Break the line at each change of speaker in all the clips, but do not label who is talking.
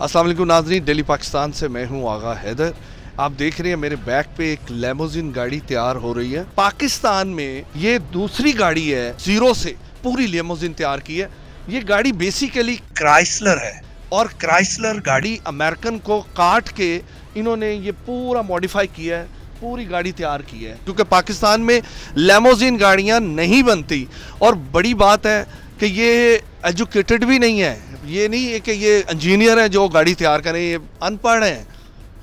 अस्सलाम वालेकुम नाज़रीन, दिल्ली पाकिस्तान से मैं हूं आगा हैदर। आप देख रहे हैं मेरे बैक पे एक लेमोजिन गाड़ी तैयार हो रही है। पाकिस्तान में ये दूसरी गाड़ी है, जीरो से पूरी लेमोजिन तैयार की है। ये गाड़ी बेसिकली क्राइसलर है और क्राइसलर गाड़ी अमेरिकन को काट के इन्होंने ये पूरा मॉडिफाई किया है, पूरी गाड़ी तैयार की है, क्योंकि पाकिस्तान में लेमोजिन गाड़ियां नहीं बनती। और बड़ी बात है कि ये एजुकेटेड भी नहीं है, ये नहीं है कि ये इंजीनियर हैं जो गाड़ी तैयार करें, ये अनपढ़ हैं,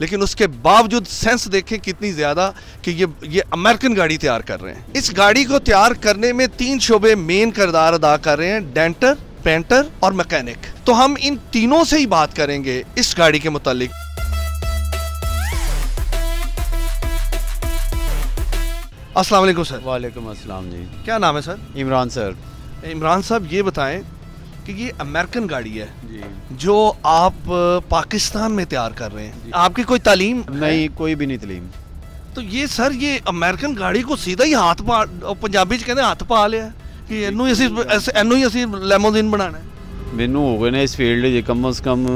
लेकिन उसके बावजूद सेंस देखें कितनी ज़्यादा कि ये अमेरिकन गाड़ी तैयार कर रहे हैं। इस गाड़ी को तैयार करने में 3 शोबे मेन किरदार अदा कर रहे हैं, डेंटर, पेंटर और मैकेनिक। तो हम इन तीनों से ही बात करेंगे इस गाड़ी के मुतालिक। अस्सलाम वालेकुम सर।
वालेकुम अस्सलाम जी।
क्या नाम है सर?
इमरान सर।
इमरान साहब, ये बताएं कि ये अमेरिकन गाड़ी है
जी,
जो आप पाकिस्तान में तैयार कर रहे हैं, आपकी कोई तालीम
नहीं, कोई भी नहीं तालीम।
तो ये सर, ये अमेरिकन गाड़ी को सीधा ही हाथ पा, पंजाबी च कहते हाथ पा लिया कि इनू ही असी लेमोजिन बनाना है।
मैनू हो गए ने इस फील्ड च कम से कम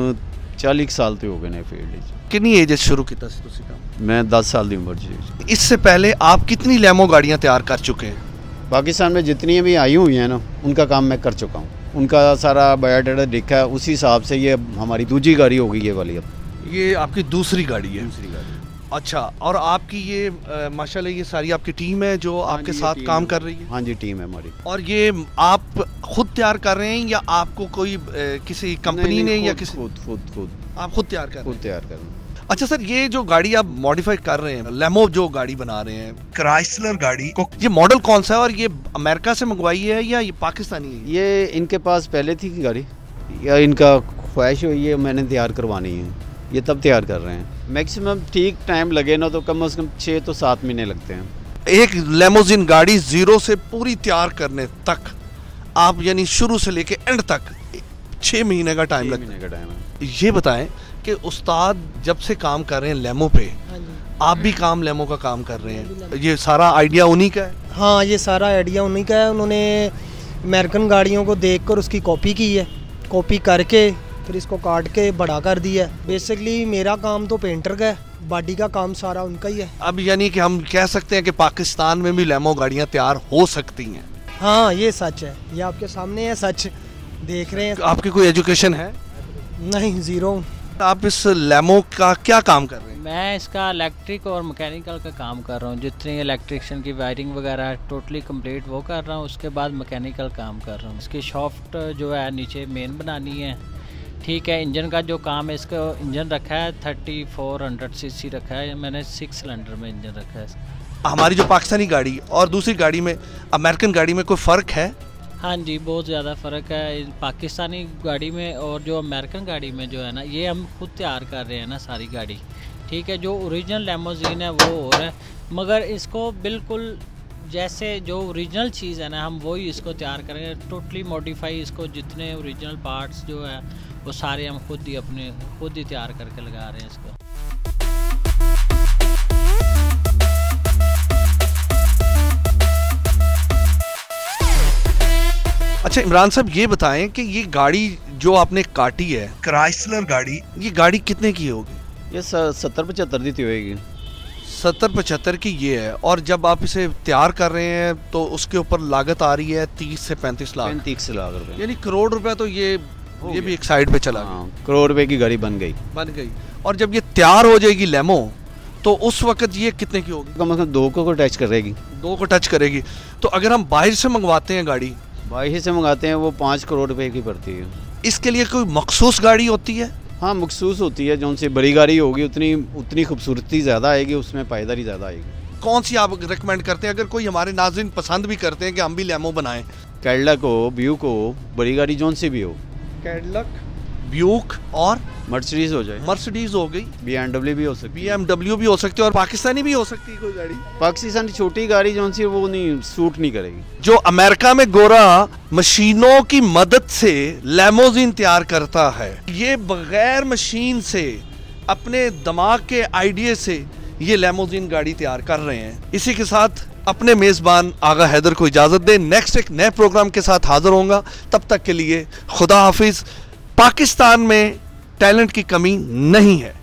40 साल तो हो गए ने फील्ड च।
कितनी एज शुरू किया तुसी काम?
मैं 10 साल की उम्र च।
इससे पहले आप कितनी लेमो गाड़ियां तैयार कर चुके हैं?
पाकिस्तान में जितनी भी आई हुई हैं ना, उनका काम मैं कर चुका हूँ। उनका सारा बायोडाटा देखा है, उसी हिसाब से ये हमारी दूसरी गाड़ी होगी ये वाली। अब
ये आपकी दूसरी गाड़ी है?
दूसरी गाड़ी।
अच्छा, और आपकी ये माशाल्लाह ये सारी आपकी टीम है जो आपके साथ काम कर रही है?
हाँ जी, टीम है हमारी।
और ये आप खुद तैयार कर रहे हैं या आपको कोई किसी कंपनी ने या किसी?
खुद
आप खुद तैयार कर रहे हैं?
खुद तैयार कर रहे हैं।
अच्छा सर, ये जो गाड़ी आप मॉडिफाई कर रहे हैं, लेमो जो गाड़ी बना रहे हैं, क्राइसलर गाड़ी को, ये मॉडल कौन सा है और ये अमेरिका से मंगवाई है या ये पाकिस्तानी है?
ये इनके पास पहले थी की गाड़ी, या इनका ख्वाहिश हुई है मैंने तैयार करवानी है, ये तब तैयार कर रहे हैं। मैक्सिमम ठीक टाइम लगे ना तो कम से कम 6 तो 7 महीने लगते हैं। एक
लेमोजिन गाड़ी जीरो से पूरी तैयार करने तक आप यानी शुरू से लेके एंड तक 6 महीने का टाइम लगता है। ये बताएं कि उस्ताद जब से काम कर रहे हैं लेमो पे, आप भी काम लेमो का काम कर रहे हैं, ये सारा आइडिया उन्हीं का है?
हाँ, ये सारा आइडिया उन्हीं का है। उन्होंने अमेरिकन गाड़ियों को देखकर उसकी कॉपी की है, कॉपी करके फिर इसको काट के बड़ा कर दिया है। बेसिकली मेरा काम तो पेंटर का है, बॉडी का काम सारा उनका ही है।
अब यानी कि हम कह सकते हैं कि पाकिस्तान में भी लेमो गाड़ियाँ तैयार हो सकती हैं?
हाँ, ये सच है, ये आपके सामने है, सच देख रहे हैं।
आपकी कोई एजुकेशन है?
नहीं, ज़ीरो।
आप इस लेमो का क्या काम कर रहे हैं?
मैं इसका इलेक्ट्रिक और मैकेनिकल का काम कर रहा हूँ। जितनी इलेक्ट्रिशियन की वायरिंग वगैरह टोटली कंप्लीट वो कर रहा हूँ, उसके बाद मैकेनिकल काम कर रहा हूँ। इसकी सॉफ्ट जो है नीचे मेन बनानी है, ठीक है। इंजन का जो काम है, इसका इंजन रखा है 3400 सीसी रखा है, मैंने 6 सिलेंडर में इंजन रखा है।
हमारी जो पाकिस्तानी गाड़ी और दूसरी गाड़ी में, अमेरिकन गाड़ी में कोई फ़र्क है?
हाँ जी, बहुत ज़्यादा फ़र्क है पाकिस्तानी गाड़ी में और जो अमेरिकन गाड़ी में। जो है ना, ये हम खुद तैयार कर रहे हैं ना सारी गाड़ी, ठीक है। जो ओरिजिनल लेमोजिन है वो और है, मगर इसको बिल्कुल जैसे जो ओरिजिनल चीज़ है ना, हम वही इसको तैयार करेंगे, टोटली मॉडिफाई। इसको जितने ओरिजिनल पार्ट्स जो है वो सारे हम खुद ही तैयार करके लगा रहे हैं इसको।
अच्छा इमरान साहब, ये बताएं कि ये गाड़ी जो आपने काटी है, क्राइसलर गाड़ी, ये गाड़ी कितने की होगी?
ये 70-75 दी होगी।
70-75 की ये है। और जब आप इसे तैयार कर रहे हैं तो उसके ऊपर लागत आ रही है 30 से 35 लाख।
35 लाख रुपए,
यानी करोड़ रुपए। तो ये भी एक साइड पे चला गया।
करोड़ रुपए की गाड़ी बन गई।
और जब ये तैयार हो जाएगी लेमो, तो उस वक्त ये कितने की होगी?
कम से कम 2 को टच करेगी।
2 को टच करेगी। तो अगर हम बाहर से मंगवाते हैं गाड़ी,
बाहर से मंगाते हैं, वो 5 करोड़ रुपए की पड़ती है।
इसके लिए कोई मखसूस गाड़ी होती है?
हाँ, मखसूस होती है। जो उनसे बड़ी गाड़ी होगी उतनी खूबसूरती ज़्यादा आएगी, उसमें पायदारी ज़्यादा आएगी।
कौन सी आप रिकमेंड करते हैं, अगर कोई हमारे नाज़रीन पसंद भी करते हैं कि हम भी लेमो बनाएं?
कैडिलक हो, ब्यूक हो, बड़ी गाड़ी जोन से भी हो।
कैडिलक, ब्यूक और
मर्सिडीज हो जाए।
मर्सिडीज हो गई,
BMW भी हो सकती है,
BMW भी हो सकती है, और पाकिस्तानी भी हो सकती है कोई गाड़ी।
पाकिस्तानी छोटी गाड़ी जो सी वो नहीं सूट नहीं करेगी।
जो अमेरिका में गोरा मशीनों की मदद से लेमोजिन तैयार करता है, ये बगैर मशीन से अपने दिमाग के आइडिया से ये लेमोजिन गाड़ी तैयार कर रहे हैं। इसी के साथ अपने मेज़बान आगा हैदर को इजाज़त दें। नेक्स्ट एक नए प्रोग्राम के साथ हाजिर होऊंगा, तब तक के लिए खुदा हाफिज़। पाकिस्तान में टैलेंट की कमी नहीं है।